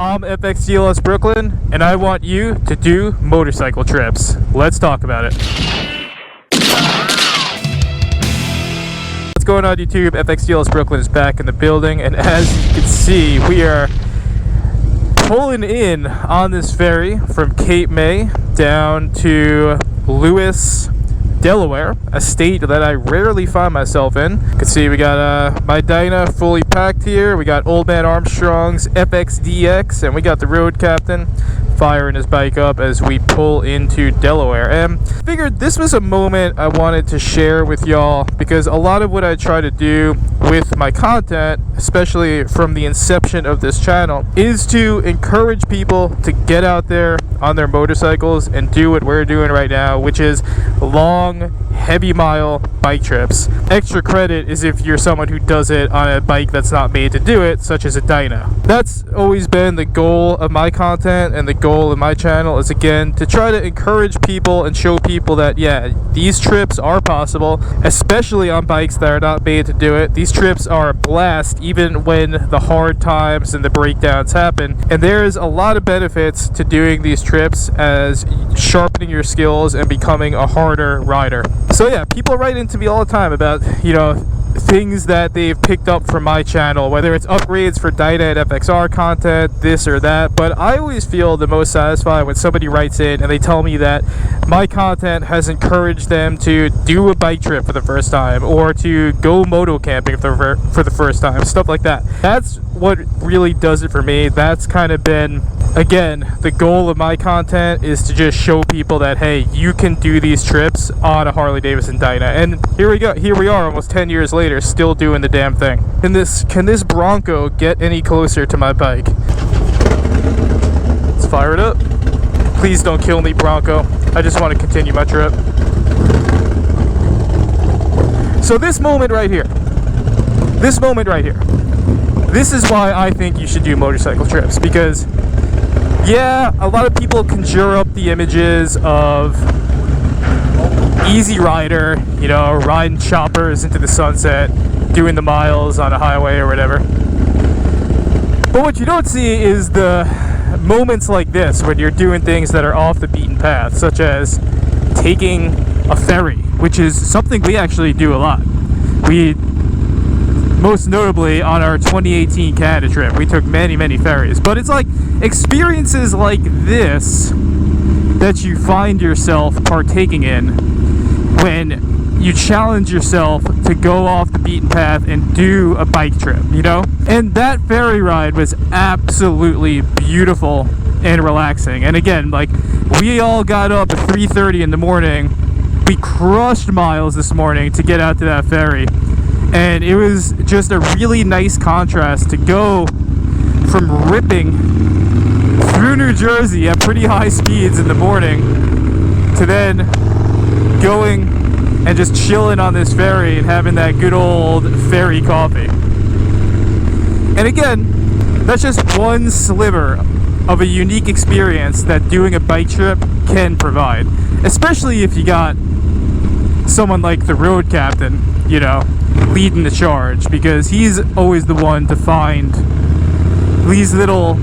I'm FXDLS Brooklyn, and I want you to do motorcycle trips. Let's talk about it. What's going on, YouTube? FXDLS Brooklyn is back in the building, and as you can see, we are pulling in on this ferry from Cape May down to Lewis, Delaware, a state that I rarely find myself in. You can see we got my Dyna fully packed here. We got Old Man Armstrong's FXDX, and we got the road captain firing his bike up as we pull into Delaware. And I figured this was a moment I wanted to share with y'all, because a lot of what I try to do with my content, especially from the inception of this channel, is to encourage people to get out there on their motorcycles and do what we're doing right now, which is long, heavy mile bike trips. Extra credit is if you're someone who does it on a bike that's not made to do it, such as a Dyna. That's always been the goal of my content, and the goal of my channel is, again, to try to encourage people and show people that, yeah, these trips are possible, especially on bikes that are not made to do it. These trips are a blast even when the hard times and the breakdowns happen, and there's a lot of benefits to doing these trips as sharpening your skills and becoming a harder rider. So yeah, people write into me all the time about, things that they've picked up from my channel, whether it's upgrades for Dyna and FXR content, this or that. But I always feel the most satisfied when somebody writes in and they tell me that my content has encouraged them to do a bike trip for the first time, or to go moto camping for the first time, stuff like that. That's what really does it for me. That's kind of been, again, the goal of my content, is to just show people that, hey, you can do these trips on a Harley Davidson Dyna. And here we are almost 10 years later, still doing the damn thing. Can this Bronco get any closer to my bike? Let's fire it up. Please don't kill me, Bronco. I just want to continue my trip. So this moment right here, this is why I think you should do motorcycle trips. Because, yeah, a lot of people conjure up the images of easy rider, riding choppers into the sunset, doing the miles on a highway or whatever. But what you don't see is the moments like this, when you're doing things that are off the beaten path, such as taking a ferry, which is something we actually do a lot. We, most notably on our 2018 Canada trip, we took many ferries. But it's like experiences like this that you find yourself partaking in when you challenge yourself to go off the beaten path and do a bike trip, And that ferry ride was absolutely beautiful and relaxing. And again, we all got up at 3:30 in the morning. We crushed miles this morning to get out to that ferry. And it was just a really nice contrast to go from ripping through New Jersey at pretty high speeds in the morning to then going and just chilling on this ferry and having that good old ferry coffee. And again, that's just one sliver of a unique experience that doing a bike trip can provide, especially if you got someone like the road captain, leading the charge, because he's always the one to find these little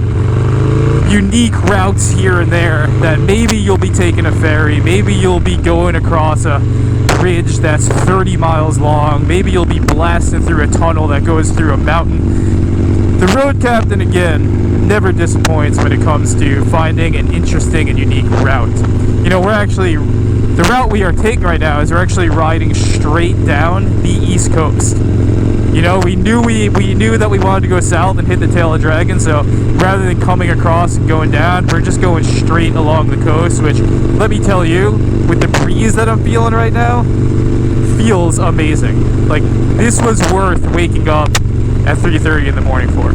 unique routes here and there that maybe you'll be taking a ferry, maybe you'll be going across a bridge that's 30 miles long, maybe you'll be blasting through a tunnel that goes through a mountain. The road captain, again, never disappoints when it comes to finding an interesting and unique route. The route we are taking right now is we're actually riding straight down the East Coast. We knew that we wanted to go south and hit the tail of Dragon, so rather than coming across and going down, we're just going straight along the coast, which, let me tell you, with the breeze that I'm feeling right now, feels amazing. This was worth waking up at 3:30 in the morning for.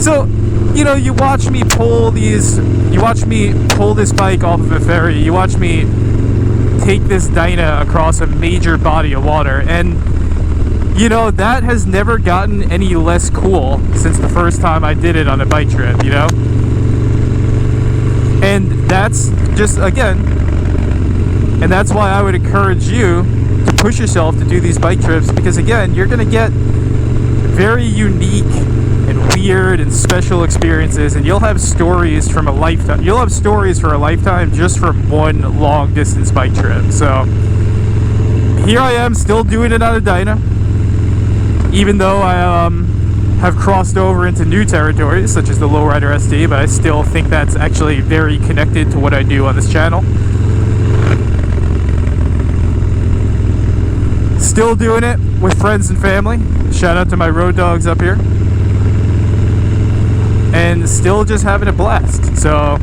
So, you watch me pull this bike off of a ferry, you watch me take this Dyna across a major body of water, and that has never gotten any less cool since the first time I did it on a bike trip, And that's just, again, and that's why I would encourage you to push yourself to do these bike trips, because again, you're going to get very unique and weird and special experiences, and you'll have stories from a lifetime. You'll have stories for a lifetime just from one long distance bike trip. So here I am, still doing it on a Dyna, even though I have crossed over into new territories such as the Lowrider SD, but I still think that's actually very connected to what I do on this channel. Still doing it with friends and family. Shout out to my road dogs up here. And still just having a blast. So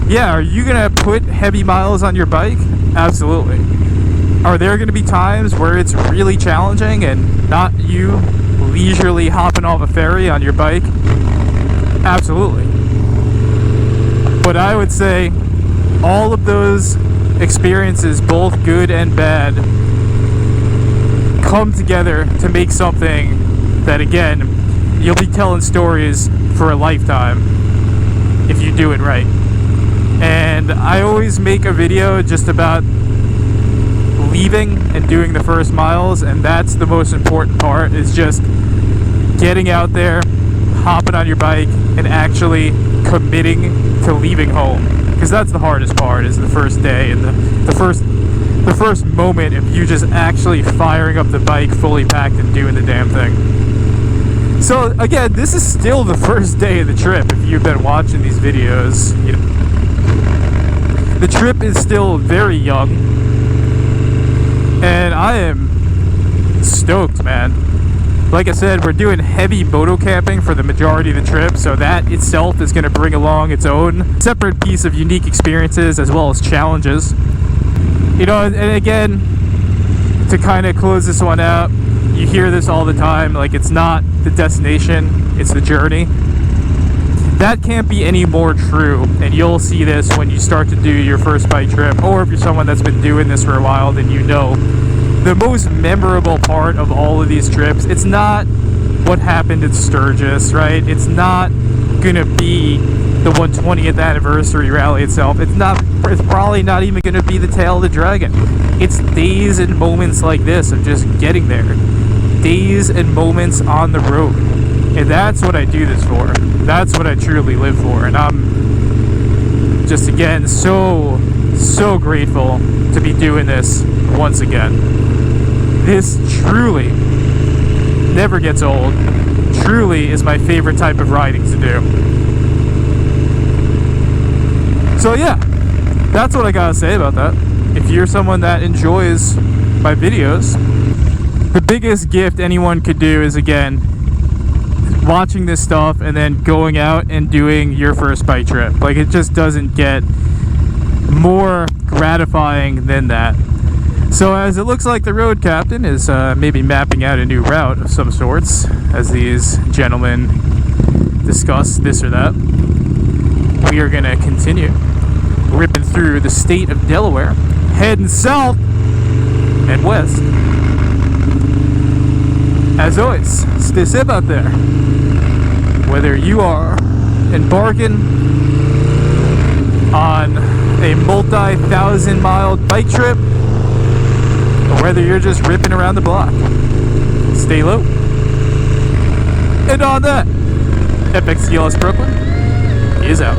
yeah, are you gonna put heavy miles on your bike? Absolutely. Are there gonna be times where it's really challenging and not you leisurely hopping off a ferry on your bike? Absolutely. But I would say all of those experiences, both good and bad, come together to make something that, again, you'll be telling stories for a lifetime if you do it right. And I always make a video just about leaving and doing the first miles, and that's the most important part, is just getting out there, hopping on your bike, and actually committing to leaving home, because that's the hardest part, is the first day and the first moment of you just actually firing up the bike fully packed and doing the damn thing. So again, this is still the first day of the trip. If you've been watching these videos, you know, the trip is still very young, and I am stoked, man. Like I said, we're doing heavy moto camping for the majority of the trip, so that itself is going to bring along its own separate piece of unique experiences as well as challenges. You know, and again, to kind of close this one out, you hear this all the time, like, it's not the destination, it's the journey. That can't be any more true, and you'll see this when you start to do your first bike trip, or if you're someone that's been doing this for a while, then you know the most memorable part of all of these trips, it's not what happened at Sturgis, right? It's not gonna be the 120th anniversary rally itself. It's probably not even gonna be the tail of the dragon. It's days and moments like this of just getting there. Days and moments on the road. And that's what I do this for. That's what I truly live for. And I'm just, again, so grateful to be doing this once again. This truly never gets old. Truly is my favorite type of riding to do. So yeah, that's what I gotta say about that. If you're someone that enjoys my videos, the biggest gift anyone could do is, again, watching this stuff and then going out and doing your first bike trip. Like, it just doesn't get more gratifying than that. So as it looks like the road captain is maybe mapping out a new route of some sorts as these gentlemen discuss this or that, we are gonna continue ripping through the state of Delaware, heading south and west. As always, stay safe out there. Whether you are embarking on a multi-thousand-mile bike trip, or whether you're just ripping around the block, stay low. And on that, FXDLS Brooklyn is out.